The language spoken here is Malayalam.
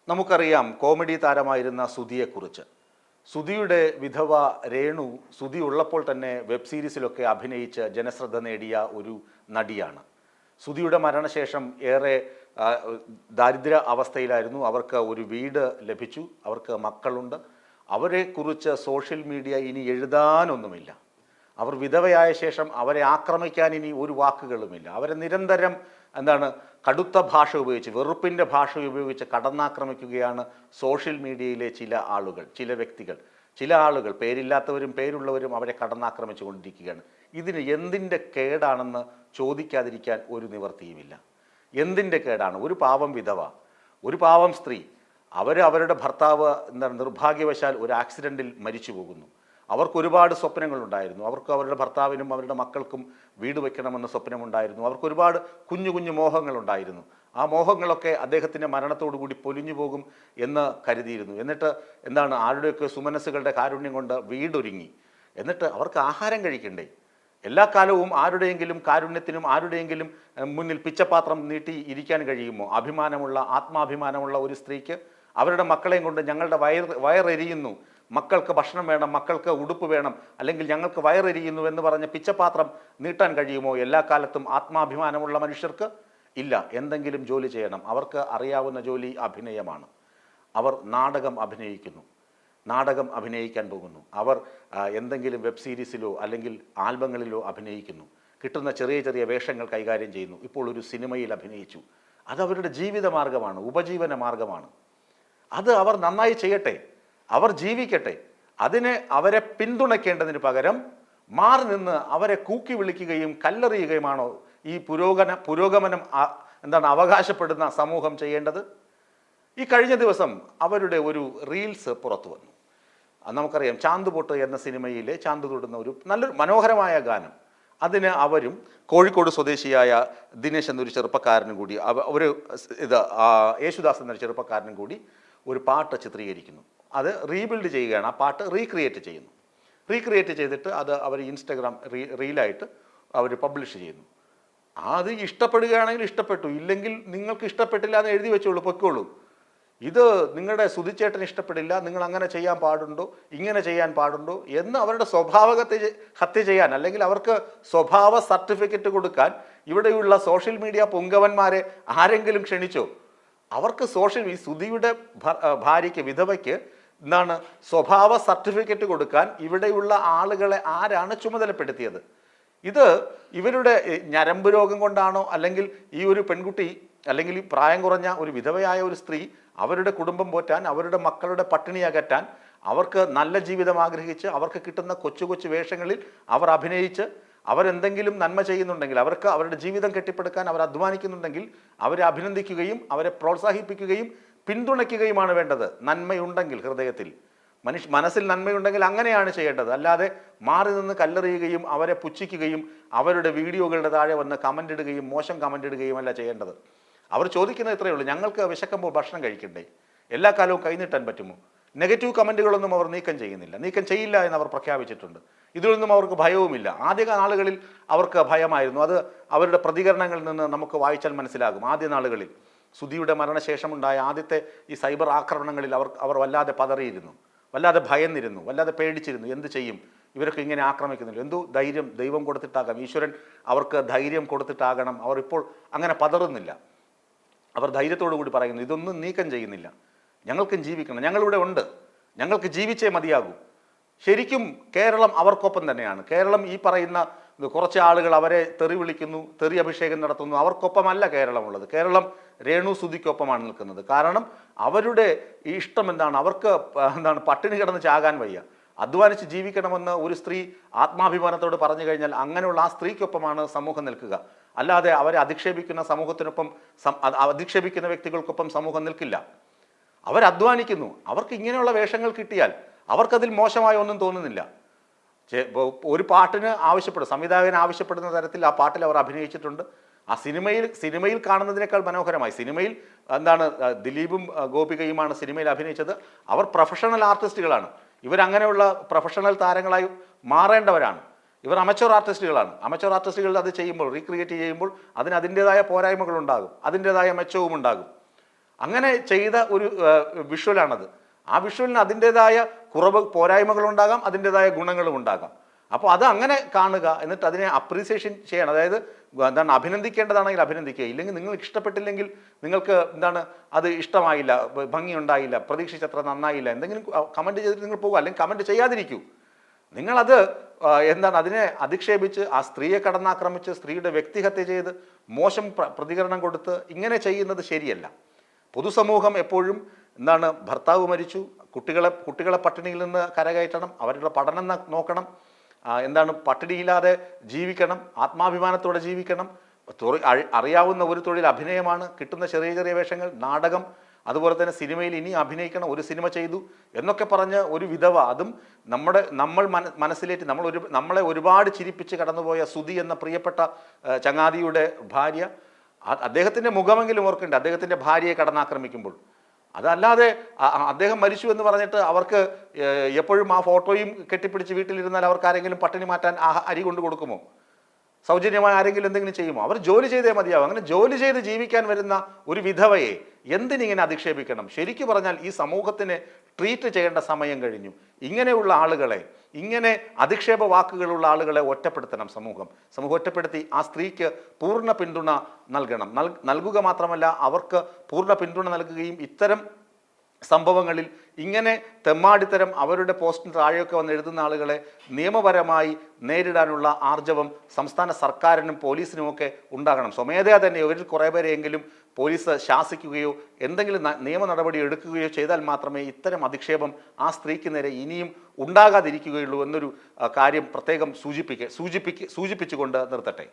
നമുക്കറിയാം കോമഡി താരമായിരുന്ന സുധിയെക്കുറിച്ച്. സുധിയുടെ വിധവ രേണു സുധി ഉള്ളപ്പോൾ തന്നെ വെബ് സീരീസിലൊക്കെ അഭിനയിച്ച് ജനശ്രദ്ധ നേടിയ ഒരു നടിയാണ്. സുധിയുടെ മരണശേഷം ഏറെ ദാരിദ്ര്യ അവസ്ഥയിലായിരുന്നു. അവർക്ക് ഒരു വീട് ലഭിച്ചു, അവർക്ക് മക്കളുണ്ട്. അവരെക്കുറിച്ച് സോഷ്യൽ മീഡിയ ഇനി എഴുതാനൊന്നുമില്ല. അവർ വിധവയായ ശേഷം അവരെ ആക്രമിക്കാൻ ഇനി ഒരു വാക്കുകളുമില്ല. അവരെ നിരന്തരം കടുത്ത ഭാഷ ഉപയോഗിച്ച്, വെറുപ്പിൻ്റെ ഭാഷ ഉപയോഗിച്ച് കടന്നാക്രമിക്കുകയാണ് സോഷ്യൽ മീഡിയയിലെ ചില ആളുകൾ, ചില വ്യക്തികൾ, ചില ആളുകൾ, പേരില്ലാത്തവരും പേരുള്ളവരും അവരെ കടന്നാക്രമിച്ചു കൊണ്ടിരിക്കുകയാണ്. ഇതിന് എന്തിൻ്റെ കേടാണെന്ന് ചോദിക്കാതിരിക്കാൻ ഒരു നിവർത്തിയുമില്ല. എന്തിൻ്റെ കേടാണ്? ഒരു പാവം വിധവ, ഒരു പാവം സ്ത്രീ, അവരുടെ ഭർത്താവ് നിർഭാഗ്യവശാൽ ഒരു ആക്സിഡൻറ്റിൽ മരിച്ചു പോകുന്നു. അവർക്ക് ഒരുപാട് സ്വപ്നങ്ങളുണ്ടായിരുന്നു. അവർക്ക് അവരുടെ ഭർത്താവിനും അവരുടെ മക്കൾക്കും വീട് വയ്ക്കണമെന്ന സ്വപ്നമുണ്ടായിരുന്നു. അവർക്ക് ഒരുപാട് കുഞ്ഞു കുഞ്ഞു മോഹങ്ങളുണ്ടായിരുന്നു. ആ മോഹങ്ങളൊക്കെ അദ്ദേഹത്തിൻ്റെ മരണത്തോടു കൂടി പൊലിഞ്ഞു പോകും എന്ന് കരുതിയിരുന്നു. എന്നിട്ട് ആരുടെയൊക്കെ സുമനസ്സുകളുടെ കാരുണ്യം കൊണ്ട് വീടൊരുങ്ങി. എന്നിട്ട് അവർക്ക് ആഹാരം കഴിക്കണ്ടേ? എല്ലാ കാലവും ആരുടെയെങ്കിലും കാരുണ്യത്തിനും ആരുടെയെങ്കിലും മുന്നിൽ പിച്ചപാത്രം നീട്ടി ഇരിക്കാൻ കഴിയുമോ? ആത്മാഭിമാനമുള്ള ഒരു സ്ത്രീക്ക് അവരുടെ മക്കളെയും കൊണ്ട് ഞങ്ങളുടെ വയറെരിയുന്നു, മക്കൾക്ക് ഭക്ഷണം വേണം, മക്കൾക്ക് ഉടുപ്പ് വേണം, അല്ലെങ്കിൽ ഞങ്ങൾക്ക് വയറെരിയുന്നു എന്ന് പറഞ്ഞ് പിച്ചപാത്രം നീട്ടാൻ കഴിയുമോ എല്ലാ കാലത്തും ആത്മാഭിമാനമുള്ള മനുഷ്യർക്ക്? ഇല്ല. എന്തെങ്കിലും ജോലി ചെയ്യണം. അവർക്ക് അറിയാവുന്ന ജോലി അഭിനയമാണ്. അവർ നാടകം അഭിനയിക്കാൻ പോകുന്നു. അവർ എന്തെങ്കിലും വെബ് സീരീസിലോ അല്ലെങ്കിൽ ആൽബങ്ങളിലോ അഭിനയിക്കുന്നു. കിട്ടുന്ന ചെറിയ ചെറിയ വേഷങ്ങൾ കൈകാര്യം ചെയ്യുന്നു. ഇപ്പോൾ ഒരു സിനിമയിൽ അഭിനയിച്ചു. അത് അവരുടെ ജീവിത മാർഗമാണ്, ഉപജീവന മാർഗമാണ്. അത് അവർ നന്നായി ചെയ്യട്ടെ, അവർ ജീവിക്കട്ടെ. അതിനെ അവരെ പിന്തുണയ്ക്കേണ്ടതിന് പകരം മാറി നിന്ന് അവരെ കൂക്കി വിളിക്കുകയും കല്ലെറിയുകയുമാണോ ഈ പുരോഗമനം അവകാശപ്പെടുന്ന സമൂഹം ചെയ്യേണ്ടത്? ഈ കഴിഞ്ഞ ദിവസം അവരുടെ ഒരു റീൽസ് പുറത്തു വന്നു. നമുക്കറിയാം, ചാന്തുപൊട്ട് എന്ന സിനിമയിലെ ചാന്ത് തൊടുന്ന ഒരു നല്ലൊരു മനോഹരമായ ഗാനം. അതിന് അവരും കോഴിക്കോട് സ്വദേശിയായ ദിനേശ് എന്നൊരു ചെറുപ്പക്കാരനും കൂടി യേശുദാസ് എന്നൊരു ചെറുപ്പക്കാരനും കൂടി ഒരു പാട്ട് ചിത്രീകരിക്കുന്നു. അത് റീബിൽഡ് ചെയ്യുകയാണ്. ആ പാട്ട് റീക്രിയേറ്റ് ചെയ്തിട്ട് അത് അവർ ഇൻസ്റ്റഗ്രാം റീലായിട്ട് അവർ പബ്ലിഷ് ചെയ്യുന്നു. അത് ഇഷ്ടപ്പെടുകയാണെങ്കിൽ ഇഷ്ടപ്പെട്ടു, ഇല്ലെങ്കിൽ നിങ്ങൾക്ക് ഇഷ്ടപ്പെട്ടില്ല എന്ന് എഴുതി വെച്ചോളൂ, പൊയ്ക്കോളൂ. ഇത് നിങ്ങളുടെ സുധിച്ചേട്ടന് ഇഷ്ടപ്പെടില്ല, നിങ്ങൾ അങ്ങനെ ചെയ്യാൻ പാടുണ്ടോ, ഇങ്ങനെ ചെയ്യാൻ പാടുണ്ടോ എന്ന് അവരുടെ ഹത്യ ചെയ്യാൻ, അല്ലെങ്കിൽ അവർക്ക് സ്വഭാവ സർട്ടിഫിക്കറ്റ് കൊടുക്കാൻ ഇവിടെയുള്ള സോഷ്യൽ മീഡിയ പുങ്കവന്മാരെ ആരെങ്കിലും ക്ഷണിച്ചോ? അവർക്ക് ഈ സുധിയുടെ ഭാര്യയ്ക്ക്, വിധവയ്ക്ക് സ്വഭാവ സർട്ടിഫിക്കറ്റ് കൊടുക്കാൻ ഇവിടെയുള്ള ആളുകളെ ആരാണ് ചുമതലപ്പെടുത്തിയത്? ഇത് ഇവരുടെ ഞരമ്പ് രോഗം കൊണ്ടാണോ? അല്ലെങ്കിൽ ഈ ഒരു പെൺകുട്ടി, അല്ലെങ്കിൽ പ്രായം കുറഞ്ഞ ഒരു വിധവയായ ഒരു സ്ത്രീ അവരുടെ കുടുംബം പോറ്റാൻ, അവരുടെ മക്കളുടെ പട്ടിണി അകറ്റാൻ, അവർക്ക് നല്ല ജീവിതം ആഗ്രഹിച്ച് അവർക്ക് കിട്ടുന്ന കൊച്ചു കൊച്ചു വേഷങ്ങളിൽ അവർ അഭിനയിച്ച് അവരെന്തെങ്കിലും നന്മ ചെയ്യുന്നുണ്ടെങ്കിൽ, അവർക്ക് അവരുടെ ജീവിതം കെട്ടിപ്പടുക്കാൻ അവർ അധ്വാനിക്കുന്നുണ്ടെങ്കിൽ അവരെ അഭിനന്ദിക്കുകയും അവരെ പ്രോത്സാഹിപ്പിക്കുകയും പിന്തുണയ്ക്കുകയുമാണ് വേണ്ടത്. നന്മയുണ്ടെങ്കിൽ ഹൃദയത്തിൽ, മനസ്സിൽ നന്മയുണ്ടെങ്കിൽ അങ്ങനെയാണ് ചെയ്യേണ്ടത്. അല്ലാതെ മാറി നിന്ന് കല്ലെറിയുകയും അവരെ പുച്ഛിക്കുകയും അവരുടെ വീഡിയോകളുടെ താഴെ വന്ന് കമൻ്റ് ഇടുകയും മോശം കമൻ്റ് ഇടുകയും അല്ല ചെയ്യേണ്ടത്. അവർ ചോദിക്കുന്നത് ഇത്രയേ ഉള്ളൂ: ഞങ്ങൾക്ക് വിശക്കുമ്പോൾ ഭക്ഷണം കഴിക്കണ്ടേ? എല്ലാ കാലവും കൈനീട്ടാൻ പറ്റുമോ? നെഗറ്റീവ് കമൻറ്റുകളൊന്നും അവർ നീക്കം ചെയ്യില്ല എന്ന് അവർ പ്രഖ്യാപിച്ചിട്ടുണ്ട്. ഇതിലൊന്നും അവർക്ക് ഭയവുമില്ല. ആദ്യ നാളുകളിൽ അവർക്ക് ഭയമായിരുന്നു. അത് അവരുടെ പ്രതികരണങ്ങളിൽ നിന്ന് നമുക്ക് വായിച്ചാൽ മനസ്സിലാകും. ആദ്യ നാളുകളിൽ സുധിയുടെ മരണശേഷമുണ്ടായ ആദ്യത്തെ ഈ സൈബർ ആക്രമണങ്ങളിൽ അവർ വല്ലാതെ പതറിയിരുന്നു, വല്ലാതെ ഭയന്നിരുന്നു, വല്ലാതെ പേടിച്ചിരുന്നു. എന്ത് ചെയ്യും, ഇവരൊക്കെ ഇങ്ങനെ ആക്രമിക്കുന്നില്ല, എന്തോ ധൈര്യം ദൈവം കൊടുത്തിട്ടാകാം, ഈശ്വരൻ അവർക്ക് ധൈര്യം കൊടുത്തിട്ടാകണം. അവർ ഇപ്പോൾ അങ്ങനെ പതറുന്നില്ല. അവർ ധൈര്യത്തോടു കൂടി പറയുന്നു, ഇതൊന്നും നീക്കം ചെയ്യുന്നില്ല, ഞങ്ങൾക്കും ജീവിക്കണം, ഞങ്ങളിവിടെ ഉണ്ട്, ഞങ്ങൾക്ക് ജീവിച്ചേ മതിയാകൂ. ശരിക്കും കേരളം അവർക്കൊപ്പം തന്നെയാണ്. കേരളം ഈ പറയുന്ന കുറച്ച് ആളുകൾ അവരെ തെറി വിളിക്കുന്നു, തെറി അഭിഷേകം നടത്തുന്നു, അവർക്കൊപ്പമല്ല കേരളമുള്ളത്. കേരളം രേണു സുധിക്കൊപ്പമാണ് നിൽക്കുന്നത്. കാരണം അവരുടെ ഇഷ്ടം അവർക്ക് പട്ടിണി കിടന്ന് ചാകാൻ വയ്യ, അധ്വാനിച്ച് ജീവിക്കണമെന്ന് ഒരു സ്ത്രീ ആത്മാഭിമാനത്തോട് പറഞ്ഞു കഴിഞ്ഞാൽ അങ്ങനെയുള്ള ആ സ്ത്രീക്കൊപ്പമാണ് സമൂഹം നിൽക്കുക. അല്ലാതെ അവരെ അധിക്ഷേപിക്കുന്ന സമൂഹത്തിനൊപ്പം, അധിക്ഷേപിക്കുന്ന വ്യക്തികൾക്കൊപ്പം സമൂഹം നിൽക്കില്ല. അവരധ്വാനിക്കുന്നു. അവർക്ക് ഇങ്ങനെയുള്ള വേഷങ്ങൾ കിട്ടിയാൽ അവർക്കതിൽ മോശമായ ഒന്നും തോന്നുന്നില്ല. ഒരു പാട്ടിന് സംവിധായകൻ ആവശ്യപ്പെടുന്ന തരത്തിൽ ആ പാട്ടിൽ അവർ അഭിനയിച്ചിട്ടുണ്ട്. ആ സിനിമയിൽ കാണുന്നതിനേക്കാൾ മനോഹരമായി, സിനിമയിൽ ദിലീപും ഗോപികയുമാണ് സിനിമയിൽ അഭിനയിച്ചത്. അവർ പ്രൊഫഷണൽ ആർട്ടിസ്റ്റുകളാണ്. ഇവരങ്ങനെയുള്ള പ്രൊഫഷണൽ താരങ്ങളായി മാറേണ്ടവരാണ്. ഇവർ അമച്വർ ആർട്ടിസ്റ്റുകളാണ്. അമച്വർ ആർട്ടിസ്റ്റുകൾ അത് ചെയ്യുമ്പോൾ, റീക്രിയേറ്റ് ചെയ്യുമ്പോൾ അതിന് അതിൻ്റെതായ പോരായ്മകളുണ്ടാകും, അതിൻ്റെതായ മെച്ചവും ഉണ്ടാകും. അങ്ങനെ ചെയ്ത ഒരു വിഷ്വലാണത്. ആ വിഷ്വലിന് അതിൻ്റെതായ പോരായ്മകളുണ്ടാകാം, അതിൻ്റെതായ ഗുണങ്ങളും ഉണ്ടാകാം. അപ്പോൾ അത് അങ്ങനെ കാണുക, എന്നിട്ട് അതിനെ അപ്രീസിയേഷൻ ചെയ്യണം. അതായത് എന്താണ്, അഭിനന്ദിക്കേണ്ടതാണെങ്കിൽ അഭിനന്ദിക്കുക, ഇല്ലെങ്കിൽ നിങ്ങൾക്ക് ഇഷ്ടപ്പെട്ടില്ലെങ്കിൽ നിങ്ങൾക്ക് എന്താണ് അത് ഇഷ്ടമായില്ല, ഭംഗിയുണ്ടായില്ല, പ്രതീക്ഷിച്ചത്ര നന്നായില്ല, എന്തെങ്കിലും കമൻറ്റ് ചെയ്തിട്ട് നിങ്ങൾ പോകുക, അല്ലെങ്കിൽ കമൻറ്റ് ചെയ്യാതിരിക്കൂ. നിങ്ങളത് എന്താണ് അതിനെ അധിക്ഷേപിച്ച് ആ സ്ത്രീയെ കടന്നാക്രമിച്ച് സ്ത്രീയുടെ വ്യക്തിഹത്യ ചെയ്ത് മോശം പ്രതികരണം കൊടുത്ത് ഇങ്ങനെ ചെയ്യുന്നത് ശരിയല്ല. പൊതുസമൂഹം എപ്പോഴും എന്താണ്, ഭർത്താവ് മരിച്ചു, കുട്ടികളെ പട്ടിണിയിൽ നിന്ന് കരകയറ്റണം, അവരുടെ പഠനം നോക്കണം, എന്താണ് പട്ടിണിയില്ലാതെ ജീവിക്കണം, ആത്മാഭിമാനത്തോടെ ജീവിക്കണം, അറിയാവുന്ന ഒരു തൊഴിൽ അഭിനയമാണ്, കിട്ടുന്ന ചെറിയ ചെറിയ വേഷങ്ങൾ, നാടകം, അതുപോലെ തന്നെ സിനിമയിൽ ഇനി അഭിനയിക്കണം, ഒരു സിനിമ ചെയ്തു എന്നൊക്കെ പറഞ്ഞ് ഒരു വിധവ, അതും നമ്മൾ മനസ്സിലേറ്റ് നമ്മളെ ഒരുപാട് ചിരിപ്പിച്ച് കടന്നുപോയ സുധി എന്ന പ്രിയപ്പെട്ട ചങ്ങാതിയുടെ ഭാര്യ, അദ്ദേഹത്തിൻ്റെ മുഖമെങ്കിലും ഓർക്കുന്നുണ്ട് അദ്ദേഹത്തിൻ്റെ ഭാര്യയെ കടന്നാക്രമിക്കുമ്പോൾ. അതല്ലാതെ അദ്ദേഹം മരിച്ചു എന്ന് പറഞ്ഞിട്ട് അവർക്ക് എപ്പോഴും ആ ഫോട്ടോയും കെട്ടിപ്പിടിച്ച് വീട്ടിലിരുന്നാൽ അവർക്ക് ആരെങ്കിലും പട്ടിണി മാറ്റാൻ അരി കൊണ്ട് കൊടുക്കുമോ? സൗജന്യമായി ആരെങ്കിലും എന്തെങ്കിലും ചെയ്യുമോ? അവർ ജോലി ചെയ്തേ മതിയാവും. അങ്ങനെ ജോലി ചെയ്ത് ജീവിക്കാൻ വരുന്ന ഒരു വിധവയെ എന്തിനിങ്ങനെ അധിക്ഷേപിക്കണം? ശരിക്കു പറഞ്ഞാൽ ഈ സമൂഹത്തിനെ ട്രീറ്റ് ചെയ്യേണ്ട സമയം കഴിഞ്ഞു. ഇങ്ങനെയുള്ള ആളുകളെ, ഇങ്ങനെ അധിക്ഷേപ വാക്കുകളുള്ള ആളുകളെ ഒറ്റപ്പെടുത്തണം സമൂഹം ഒറ്റപ്പെടുത്തി ആ സ്ത്രീക്ക് പൂർണ്ണ പിന്തുണ നൽകണം. നൽകുക മാത്രമല്ല, അവർക്ക് പൂർണ്ണ പിന്തുണ നൽകുകയും ഇത്തരം സംഭവങ്ങളിൽ ഇങ്ങനെ തെമ്മാടിത്തരം അവരുടെ പോസ്റ്റിന് താഴെയൊക്കെ വന്ന് എഴുതുന്ന ആളുകളെ നിയമപരമായി നേരിടാനുള്ള ആർജവം സംസ്ഥാന സർക്കാരിനും പോലീസിനുമൊക്കെ ഉണ്ടാകണം. സ്വമേധയാ തന്നെ ഇവരിൽ കുറേ പേരെയെങ്കിലും പോലീസ് ശാസിക്കുകയോ എന്തെങ്കിലും നിയമ നടപടി എടുക്കുകയോ ചെയ്താൽ മാത്രമേ ഇത്തരം അധിക്ഷേപം ആ സ്ത്രീക്ക് നേരെ ഇനിയും ഉണ്ടാകാതിരിക്കുകയുള്ളൂ എന്നൊരു കാര്യം പ്രത്യേകം സൂചിപ്പിച്ചുകൊണ്ട് നിർത്തട്ടെ.